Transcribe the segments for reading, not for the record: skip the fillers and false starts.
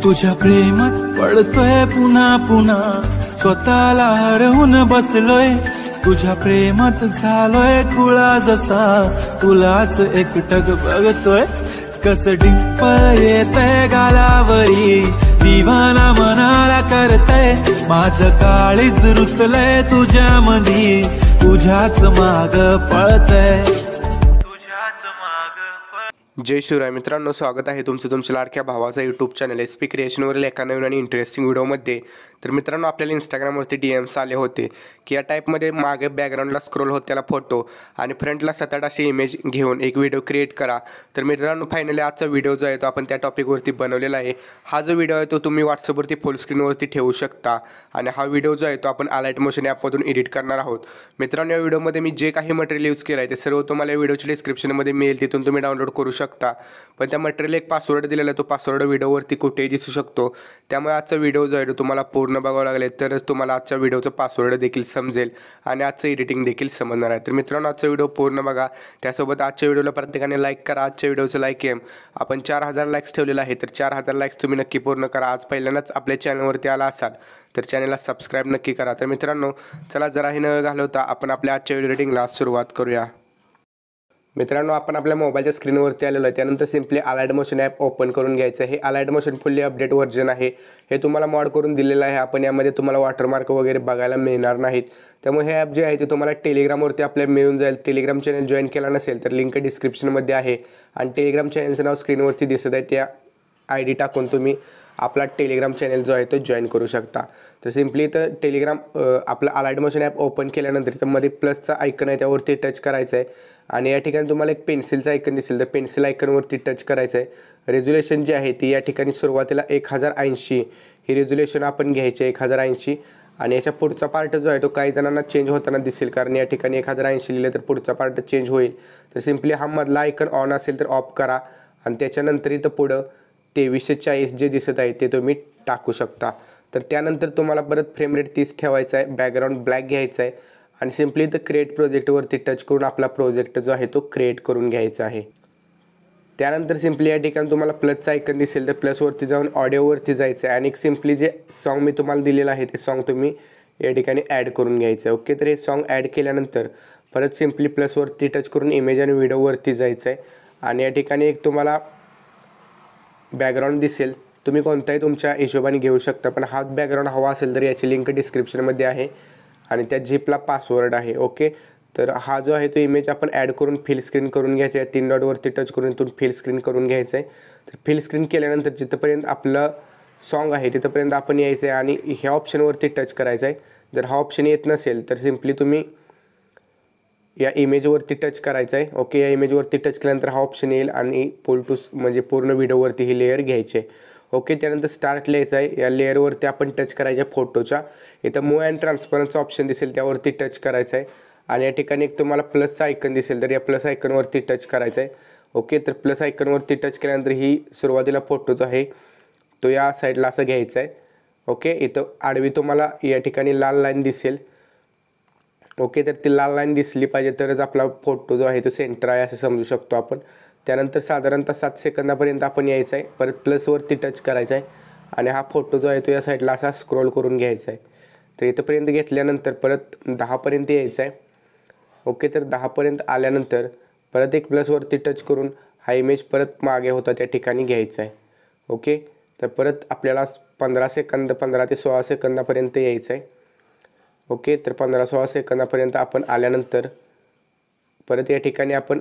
तुझ्या प्रेमात पडतोय पुन्हा पुन्हा, स्वतःला हरवून बसलोय तुझ्या प्रेमात, झालोय खुळा जसा तुलाच एकटक बघतोय. कस डिंपल येतय गालावरी, दिवाना मनाला करतय, माझं काळीज रुतलंय तुझ्या मधी, तुझ्याच माग पळतय. जय शिवराय मित्रांनो, स्वागत आहे तुमच्या लाडक्या भावाचा यूट्यूब चॅनल SP क्रिएशनवरील एका नवीन आणि इंटरेस्टिंग व्हिडिओमध्ये. तर मित्रांनो, आपल्याला इंस्टाग्रामवरती DMs आले होते की या टाईपमध्ये मागे बॅकग्राऊंडला स्क्रोल होत त्याला फोटो आणि फ्रंटला 7-8 अशी इमेज घेऊन एक व्हिडिओ क्रिएट करा. तर मित्रांनो, फायनली आजचा व्हिडिओ जो आहे तो आपण त्या टॉपिकवरती बनवलेला आहे. हा जो व्हिडिओ आहे तो तुम्ही व्हॉट्सअपवरती फुल स्क्रीनवरती ठेवू शकता आणि हा व्हिडिओ जो आहे तो आपण Alight Motion ॲपमधून एडिट करणार आहोत. मित्रांनो, या व्हिडिओमध्ये मी जे काही मटेरियल यूज केलं आहे ते सर्व तुम्हाला या व्हिडिओच्या डिस्क्रिप्शनमध्ये मिळेल, तिथून तुम्ही डाउनलोड करू शकता. पण त्या मटेरियल एक पासवर्ड दिलेला आहे, तो पासवर्ड व्हिडिओवरती कुठेही दिसू शकतो. त्यामुळे आजचा व्हिडिओ जो आहे तो तुम्हाला पूर्ण बघावं लागेल, तरच तुम्हाला आजच्या व्हिडिओचं पासवर्ड देखील समजेल आणि आजचं एडिटिंग देखील समजणार आहे. तर मित्रांनो, आजचा व्हिडिओ पूर्ण बघा. त्यासोबत आजच्या व्हिडिओला प्रत्येकाने लाईक करा. आजच्या व्हिडिओचं लाईक एम आपण 4000 लाईक्स ठेवलेलं आहे, तर 4000 लाईक्स तुम्ही नक्की पूर्ण करा. आज पहिल्यांदाच आपल्या चॅनलवरती आला असाल तर चॅनलला सबस्क्राईब नक्की करा. तर मित्रांनो, चला जराही न घालवता आपण आपल्या आजच्या व्हिडिओ एडिटिंगला सुरुवात करूया. मित्रांनो, आपण आपल्या मोबाईलच्या स्क्रीनवरती आलेलो आहे. त्यानंतर simply Alight Motion app open करून घ्यायचं आहे. हे Alight Motion fully update version आहे. हे तुम्हाला मॉड करून दिलेलं आहे. आपण यामध्ये तुम्हाला वॉटरमार्क वगैरे बघायला मिळणार नाहीत. त्यामुळे हे ॲप जे आहे ते तुम्हाला टेलिग्रामवरती आपल्या मिळून जाईल. टेलिग्राम चॅनल जॉईन केला नसेल तर लिंक डिस्क्रिप्शनमध्ये आहे आणि टेलिग्राम चॅनलचं नाव स्क्रीनवरती दिसत आहे. त्या ID टाकून तुम्ही आपला टेलिग्राम चॅनल जो आहे तो जॉईन करू शकता. तर सिम्पली तर टेलिग्राम आपलं Alight Motion ॲप ओपन केल्यानंतर त्यामध्ये प्लसचा आयकन आहे त्यावरती टच करायचं आहे आणि या ठिकाणी तुम्हाला एक पेन्सिलचा आयकन दिसेल, तर पेन्सिल आयकनवरती टच करायचं आहे. रेझोल्युशन जी आहे ती या ठिकाणी सुरुवातीला 1080 ही रेझोल्युशन आपण घ्यायची आहे, 1080. आणि याच्या पुढचा पार्ट जो आहे तो काही जणांना चेंज होताना दिसेल, कारण या ठिकाणी 1080 लिहिलं तर पुढचा पार्ट चेंज होईल. तर सिम्पली हा मधला आयकन ऑन असेल तर ऑफ करा आणि त्याच्यानंतर इथं पुढं 2340 जे दिसत आहे ते तुम्ही टाकू शकता. तर त्यानंतर तुम्हाला परत फ्रेम रेट 30 ठेवायचा आहे, बॅकग्राऊंड ब्लॅक घ्यायचा आहे आणि सिम्पली तर क्रिएट प्रोजेक्टवरती टच करून आपला प्रोजेक्ट जो आहे तो क्रिएट करून घ्यायचा आहे. त्यानंतर सिम्पली या ठिकाणी तुम्हाला प्लसचा आयकन दिसेल, तर प्लसवरती जाऊन ऑडिओवरती जायचं आहे आणि सिम्पली जे सॉन्ग मी तुम्हाला दिलेलं आहे ते सॉन्ग तुम्ही या ठिकाणी ॲड करून घ्यायचं आहे. ओके, तर हे सॉन्ग ॲड केल्यानंतर परत सिम्पली प्लसवरती टच करून इमेज आणि व्हिडिओवरती जायचं आहे आणि या ठिकाणी एक तुम्हाला बॅकग्राऊंड दिसेल, तुम्ही कोणताही तुमच्या हिशोबाने घेऊ शकता. पण हा बॅकग्राऊंड हवा असेल तर याची लिंक डिस्क्रिप्शनमध्ये आहे आणि त्या झिपला पासवर्ड आहे. ओके, तर हा जो आहे तो इमेज आपण ॲड करून फिल स्क्रीन करून घ्यायचा आहे. 3 डॉटवरती टच करून इथून फिल स्क्रीन करून घ्यायचं आहे. तर फिल स्क्रीन केल्यानंतर जिथंपर्यंत आपलं सॉन्ग आहे तिथंपर्यंत आपण यायचं आहे आणि ह्या ऑप्शनवरती टच करायचं आहे. जर हा ऑप्शन येत नसेल तर सिम्पली तुम्ही या इमेजवरती टच करायचं आहे. ओके, या इमेजवरती टच केल्यानंतर हा ऑप्शन येईल आणि म्हणजे पूर्ण व्हिडिओवरती ही लेअर घ्यायची आहे. ओके, त्यानंतर स्टार्ट लिहायचं आहे. या लेअरवरती आपण टच करायचं आहे फोटोच्या. इथं मूव्ह अँड ट्रान्सफरन्सचा ऑप्शन दिसेल, त्यावरती टच करायचं आहे आणि या ठिकाणी एक तुम्हाला प्लसचा आयकन दिसेल, तर या प्लस आयकनवरती टच करायचं आहे. ओके, तर प्लस आयकनवरती टच केल्यानंतर ही सुरुवातीला फोटो जो आहे तो या साईडला असं घ्यायचा आहे. ओके, इथं आडवी तुम्हाला या ठिकाणी लाल लाईन दिसेल. ओके, तर ती लाल लाईन दिसली पाहिजे तरच आपला फोटो जो आहे तो सेंटर आहे असं समजू शकतो आपण. त्यानंतर साधारणतः 7 सेकंदापर्यंत आपण यायचं आहे. परत प्लसवरती टच करायचं आहे आणि हा फोटो जो आहे तो या साईडला असा स्क्रोल करून घ्यायचा आहे. तर इथंपर्यंत घेतल्यानंतर परत 10पर्यंत यायचं आहे. ओके, तर 10पर्यंत आल्यानंतर परत एक प्लसवरती टच करून हा इमेज परत मागे होता त्या ठिकाणी घ्यायचा आहे. ओके, तर परत आपल्याला 15 ते 16 सेकंदापर्यंत यायचं आहे. ओके, तर 15-16 सेकंदापर्यंत आपण आल्यानंतर परत या ठिकाणी आपण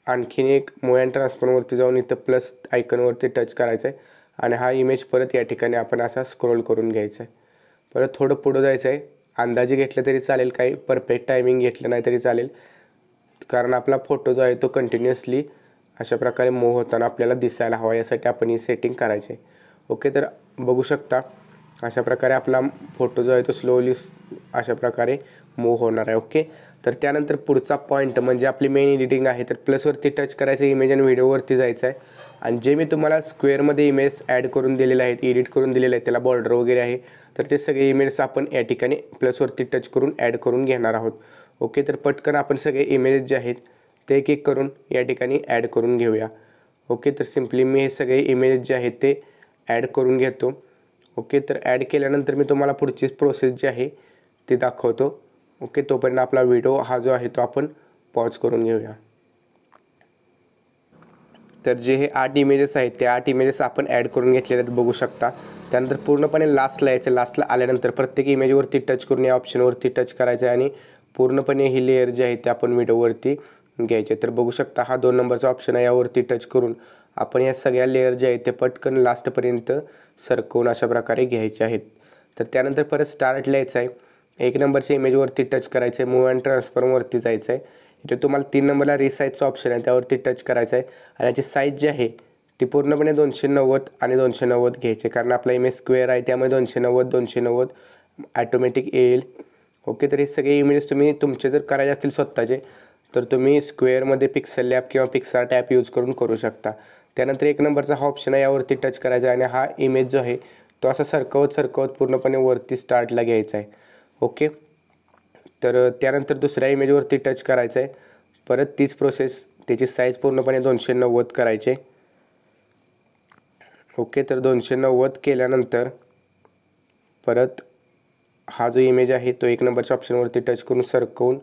आणखीन एक मूव्ह अँड ट्रान्सफरवरती जाऊन इथं प्लस आयकनवरती टच करायचं आहे आणि हा इमेज परत या ठिकाणी आपण असा स्क्रोल करून घ्यायचा आहे. परत थोडं पुढं जायचं आहे. अंदाजे घेतलं तरी चालेल, काही परफेक्ट टायमिंग घेतलं नाही तरी चालेल, कारण आपला फोटो जो आहे तो कंटिन्युअसली अशा प्रकारे मूव्ह होताना आपल्याला दिसायला हवा, यासाठी आपण ही सेटिंग करायची आहे. ओके, तर बघू शकता अशा प्रकारे आपला फोटो जो आहे तो स्लोली अशा प्रकारे मूव्ह होणार आहे. ओके, तर त्यानंतर पुढचा पॉईंट म्हणजे आपली मेन एडिटिंग आहे. तर प्लसवरती टच करायचं, इमेज आणि व्हिडिओवरती जायचं आहे आणि जे मी तुम्हाला स्क्वेअरमध्ये इमेज ॲड करून दिलेले आहेत, एडिट करून दिलेले आहेत, त्याला बॉर्डर वगैरे आहे, तर ते सगळे इमेज आपण या ठिकाणी प्लसवरती टच करून ॲड करून घेणार आहोत. ओके, तर पटकन आपण सगळे इमेज जे आहेत ते एक एक करून या ठिकाणी ॲड करून घेऊया. ओके, तर सिम्पली मी हे सगळे इमेज जे आहेत ते ॲड करून घेतो. ओके, तर ॲड केल्यानंतर मी तुम्हाला पुढची प्रोसेस जी आहे ती दाखवतो. ओके, तोपर्यंत आपला व्हिडिओ हा जो आहे तो आपण पॉज करून घेऊया. तर जे हे 8 इमेजेस आहेत ते 8 इमेजेस आपण ॲड करून घेतलेले आहेत बघू शकता. त्यानंतर पूर्णपणे लास्टला यायचं. लास्टला आल्यानंतर प्रत्येक इमेजवरती टच करून या ऑप्शनवरती टच करायचं आहे आणि पूर्णपणे ही लेअर जी आहे ते आपण व्हिडिओवरती घ्यायचे. तर बघू शकता हा 2 नंबरचा ऑप्शन आहे, यावरती टच करून आपण या सगळ्या लेअर जे आहेत ते पटकन लास्टपर्यंत सरकवून अशा प्रकारे घ्यायचे आहेत. तर त्यानंतर परत स्टार्टला यायचं आहे. 1 नंबरच्या इमेजवरती टच करायचं आहे, मूव्ह अँड ट्रान्सफॉर्मवरती जायचं आहे. इथे तुम्हाला 3 नंबरला रिसाईजचा ऑप्शन आहे, त्यावरती टच करायचं आहे आणि याची साईज जी आहे ती पूर्णपणे 290 आणि 290 घ्यायचे, कारण आपला इमेज स्क्वेअर आहे त्यामुळे 290 ॲटोमॅटिक येईल. ओके, तर हे सगळे इमेजेस तुम्ही तुमचे जर करायचे असतील स्वतःचे तर तुम्ही स्क्वेअरमध्ये पिक्सेलॅब किंवा पिक्सार्ट ॲप यूज करून करू शकता. त्यानंतर 1 नंबरचा हा ऑप्शन आहे, यावरती टच करायचा आहे आणि हा इमेज जो आहे तो असा सरकवत पूर्णपणे वरती स्टार्टला घ्यायचा आहे. ओके, तर त्यानंतर दुसऱ्या इमेजवरती टच करायचं आहे. परत तीच प्रोसेस, त्याची साईज पूर्णपणे 290 करायचे. ओके, तर 290 केल्यानंतर परत हा जो इमेज आहे तो 1 नंबरच्या ऑप्शनवरती टच करून सरकवून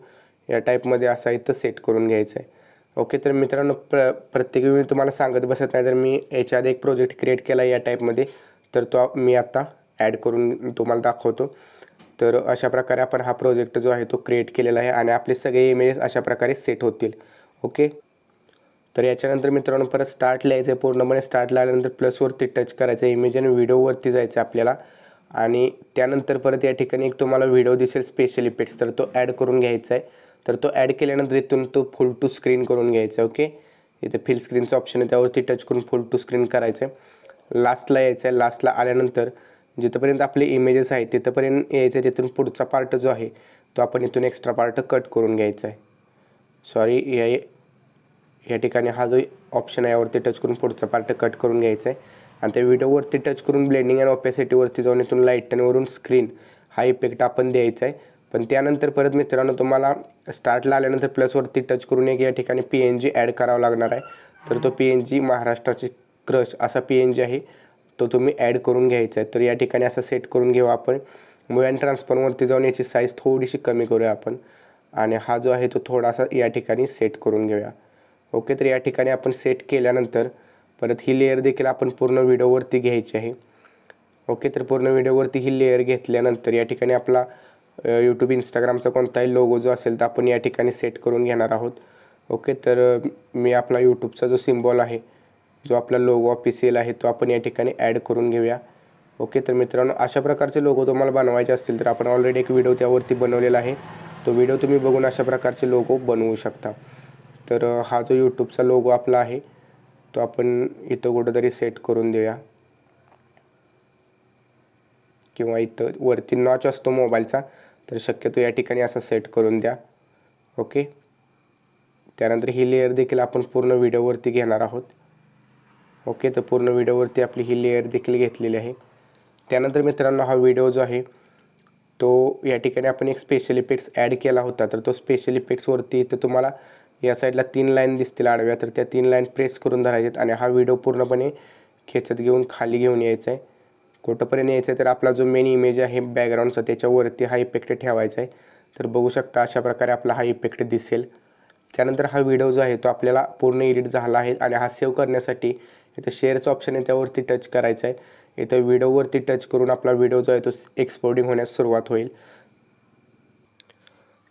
या टाईपमध्ये असा इथं सेट करून घ्यायचा आहे. ओके, तर मित्रांनो प्रत्येक वेळी तुम्हाला सांगत बसत नाही, तर मी याच्या आधी एक प्रोजेक्ट क्रिएट केला या टाईपमध्ये, तर तो मी आता ॲड करून तुम्हाला दाखवतो. तर अशा प्रकारे आपण हा प्रोजेक्ट जो आहे तो क्रिएट केलेला आहे आणि आपले सगळे इमेजेस अशा प्रकारे सेट होतील. ओके, तर याच्यानंतर मित्रांनो परत स्टार्टला यायचं आहे. पूर्णपणे स्टार्टला आल्यानंतर प्लसवरती टच करायचं आहे, इमेज आणि व्हिडिओवरती जायचं आपल्याला आणि त्यानंतर परत या ठिकाणी एक तुम्हाला व्हिडिओ दिसेल स्पेशल इफेक्ट्स, तर तो ॲड करून घ्यायचा आहे. तर तो ॲड केल्यानंतर इथून तो फुल टू स्क्रीन करून घ्यायचा आहे. ओके, इथे फिल स्क्रीनचं ऑप्शन आहे, त्यावरती टच करून फुल टू स्क्रीन करायचं आहे. लास्टला यायचं आहे. लास्टला आल्यानंतर जिथंपर्यंत आपले इमेजेस आहेत तिथंपर्यंत यायचं आहे. तिथून पुढचा पार्ट जो आहे तो आपण इथून एक्स्ट्रा पार्ट कट करून घ्यायचा आहे. सॉरी, या ठिकाणी हा जो ऑप्शन आहे यावरती टच करून पुढचा पार्ट कट करून घ्यायचा आहे आणि त्या व्हिडिओवरती टच करून ब्लेंडिंग अँड ओपेसिटीवरती जाऊन इथून लाईटनवरून स्क्रीन हा इफेक्ट आपण द्यायचा आहे. पण त्यानंतर परत मित्रांनो तुम्हाला स्टार्टला आल्यानंतर प्लसवरती टच करून एक या ठिकाणी PNG ॲड करावा लागणार आहे. तर तो PNG महाराष्ट्राची क्रश असा PNG आहे, तो तुम्ही ॲड करून घ्यायचा आहे. तर या ठिकाणी असं सेट करून घेऊ आपण. मूव्ह अँड ट्रान्सफॉर्मवरती जाऊन याची साईज थोडीशी कमी करूया आपण आणि हा जो आहे तो थोडासा या ठिकाणी सेट करून घेऊया. ओके, तर या ठिकाणी आपण सेट केल्यानंतर परत ही लेअर देखील आपण पूर्ण व्हिडिओवरती घ्यायची आहे. ओके, तर पूर्ण व्हिडिओवरती ही लेअर घेतल्यानंतर या ठिकाणी आपला यूट्यूब इंस्टाग्रामचा कोणताही लोगो जो असेल तर आपण या ठिकाणी सेट करून घेणार आहोत. ओके, तर मी आपला यूट्यूबचा जो सिम्बॉल आहे, जो आपला लोगो ऑफिशियल आहे तो आपण या ठिकाणी ॲड करून घेऊया. ओके, तर मित्रांनो अशा प्रकारचे लोगो तुम्हाला बनवायचे असतील तर आपण ऑलरेडी एक व्हिडिओ त्यावरती बनवलेला आहे, तो व्हिडिओ तुम्ही बघून अशा प्रकारचे लोगो बनवू शकता. तर हा जो यूट्यूबचा लोगो आपला आहे तो आपण इथं कुठंतरी सेट करून देऊया किंवा इथं वरती नॉच असतो मोबाईलचा, तर शक्यतो या ठिकाणी असा सेट करून द्या. ओके, त्यानंतर ही लेअर देखील आपण पूर्ण व्हिडिओवरती घेणार आहोत. ओके, तर पूर्ण व्हिडिओवरती आपली ही लेअर देखील घेतलेली आहे. त्यानंतर मित्रांनो हा व्हिडिओ जो आहे तो या ठिकाणी आपण एक स्पेशल इफेक्ट्स ॲड केला होता, तर तो स्पेशल इफेक्ट्सवरती इथं तुम्हाला या साईडला 3 लाईन दिसतील आडव्या, तर त्या 3 लाईन प्रेस करून धरायच्यात आणि हा व्हिडिओ पूर्णपणे खेचत घेऊन खाली घेऊन यायचा आहे. कुठंपर्यंत यायचं आहे तर आपला जो मेन इमेज आहे बॅकग्राऊंडचा त्याच्यावरती हा इफेक्ट ठेवायचा आहे. तर बघू शकता अशा प्रकारे आपला हा इफेक्ट दिसेल. त्यानंतर हा व्हिडिओ जो आहे तो आपल्याला पूर्ण एडिट झाला आहे आणि हा सेव्ह करण्यासाठी इथं शेअरचं ऑप्शन आहे त्यावरती टच करायचं आहे. इथं व्हिडिओवरती टच करून आपला व्हिडिओ जो आहे तो एक्सपोर्टिंग होण्यास सुरुवात होईल.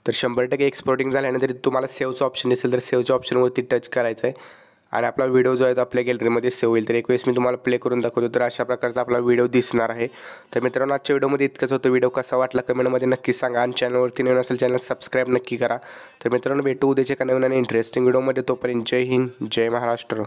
तर 100% एक्सपोर्टिंग झाल्यानंतर तुम्हाला सेव्हचं ऑप्शन दिसेल, तर सेव्हच्या ऑप्शनवरती टच करायचं आहे आणि आपला व्हिडिओ जो आहे तो आपल्या गॅलरीमध्ये सेव्ह होईल. तर एक वेळेस मी तुम्हाला प्ले करून दाखवतो, तर अशा प्रकारचा आपला व्हिडिओ दिसणार आहे. तर मित्रांनो आजच्या व्हिडिओमध्ये इतकंच होतं. व्हिडिओ कसा वाटला कमेंटमध्ये नक्की सांगा आणि चॅनलवरती नवीन असेल चॅनल सबस्क्राईब नक्की करा. तर मित्रांनो भेटू उद्याच्या एका नवीन आणि इंटरेस्टिंग व्हिडिओमध्ये. तोपर्यंत जय हिंद, जय महाराष्ट्र.